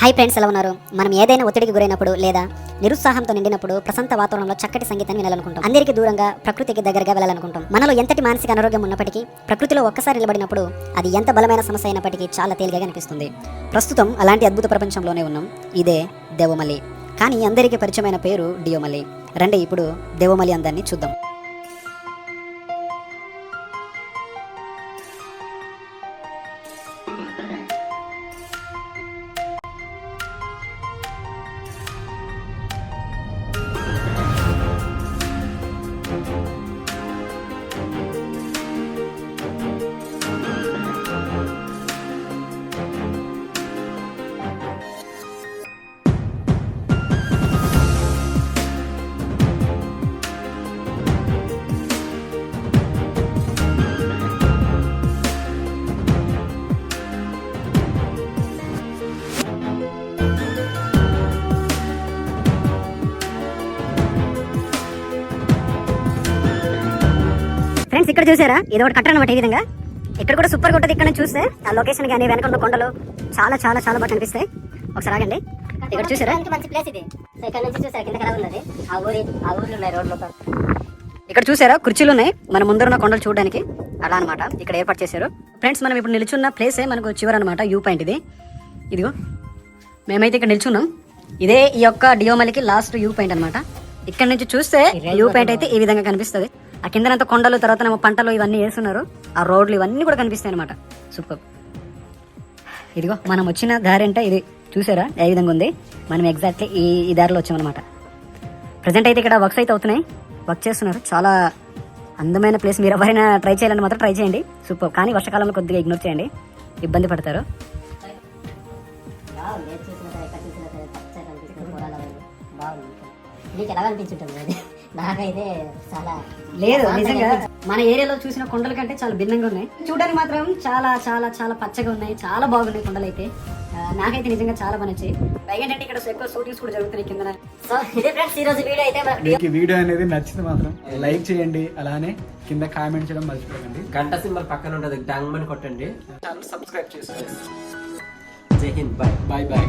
Hi friends, ఎలా ఉన్నారు? మనం ఏదైనా ఒత్తిడికి గురైనప్పుడు లేదా నిరుత్సాహంతో నిండినప్పుడు ప్రశాంత వాతావరణంలో చక్కటి సంగీతాన్ని వినాలనుకుంటాం. అందరికీ దూరంగా ప్రకృతికి దగ్గరగా వెళ్ళాలనుకుంటాం. మనలో ఎంతటి మానసిక అనారోగ్యం ఉన్నప్పటికీ ప్రకృతిలో ఒక్కసారి నిలబడినప్పుడు అది ఎంత బలమైన సమస్య అయినప్పటికీ చాలా తేలికగా అనిపిస్తుంది. ప్రస్తుతం అలాంటి అద్భుత ప్రపంచంలోనే ఉన్నాం. ఇదే దేవమల్లి. కానీ అందరికీ పరిచయమైన పేరు డియోమల్లి. రండి ఇప్పుడు దేవమల్లి అందాన్ని చూద్దాం. ఫ్రెండ్స్, ఇక్కడ చూసారా? ఇది ఒకటి కట్టర్ అనమాట. ఈ విధంగా ఇక్కడ కూడా సూపర్ ఉంటుంది. ఇక్కడ నుంచి చూస్తే ఆ లొకేషన్ కానీ వెనక కొండలు చాలా చాలా చాలా బాగా కనిపిస్తాయి. ఒకసారి ఆగండి. ఇక్కడ చూసారా? మంచి ప్లేస్ ఇది. ఇక్కడ నుంచి చూసారా కింద కలర్ ఉన్నది. ఆ ఊర్లు ఉన్నాయి రోడ్లు. ఇక్కడ చూసారా కుర్చీలు ఉన్నాయి మన ముందరున్న కొండలు చూడడానికి. అలా అనమాట ఇక్కడ ఏర్పాటు చేశారు. ఫ్రెండ్స్, మనం ఇప్పుడు నిల్చున్న ప్లేసే మనకు చివరి అనమాట. వ్యూ పాయింట్ ఇది. ఇదిగో మేమైతే ఇక్కడ నిల్చున్నాం. ఇదే ఈ యొక్క డియోమల్లికి లాస్ట్ వ్యూ పాయింట్ అనమాట. ఇక్కడ నుంచి చూస్తే వ్యూ పాయింట్ అయితే ఈ విధంగా కనిపిస్తుంది. ఆ కిందనంత కొండలు, తర్వాత పంటలు ఇవన్నీ వేస్తున్నారు. ఆ రోడ్లు ఇవన్నీ కూడా కనిపిస్తాయి అనమాట. సూపర్. ఇదిగో మనం వచ్చిన దారి అంటే ఇది. చూసారా ఏ విధంగా ఉంది? మనం ఎగ్జాక్ట్లీ ఈ దారిలో వచ్చామన్నమాట. ప్రజెంట్ అయితే ఇక్కడ వర్క్స్ అయితే అవుతున్నాయి. వర్క్ చేస్తున్నారు. చాలా అందమైన ప్లేస్. మీరు ఎవరైనా ట్రై చేయాలని మాత్రం ట్రై చేయండి. సూపర్. కానీ వర్షాకాలంలో కొద్దిగా ఇగ్నోర్ చేయండి, ఇబ్బంది పడతారు. మీకు ఎలా అనిపించుంటుంది? నాకైతే చాలా లేదు, నిజంగా మన ఏరియాలో చూసిన కొండల కంటే చాలా భిన్నంగా ఉన్నాయి. చూడడానికి మాత్రం చాలా చాలా చాలా పచ్చగా ఉన్నాయి. చాలా బాగున్నాయి కొండలు అయితే. నాకైతే నిజంగా చాలా బాగా నచ్చాయి. పైగా ఏంటంటే ఇక్కడ ఎక్కువ షూటింగ్స్ కూడా జరుగుతున్నాయి కింద. సో ఇదే ఫ్రెండ్స్ ఈ రోజు వీడియో అయితే. మీకు వీడియో అనేది నచ్చితే మాత్రం లైక్ చేయండి, అలానే కింద కామెంట్ చేయడం మర్చిపోకండి. గంట సింబల్ పక్కన ఉంటుంది, డాంగ్ మని కొట్టండి. ఛానల్ సబ్స్క్రైబ్ చేసుకోండి. జై హింద్. Bye bye bye.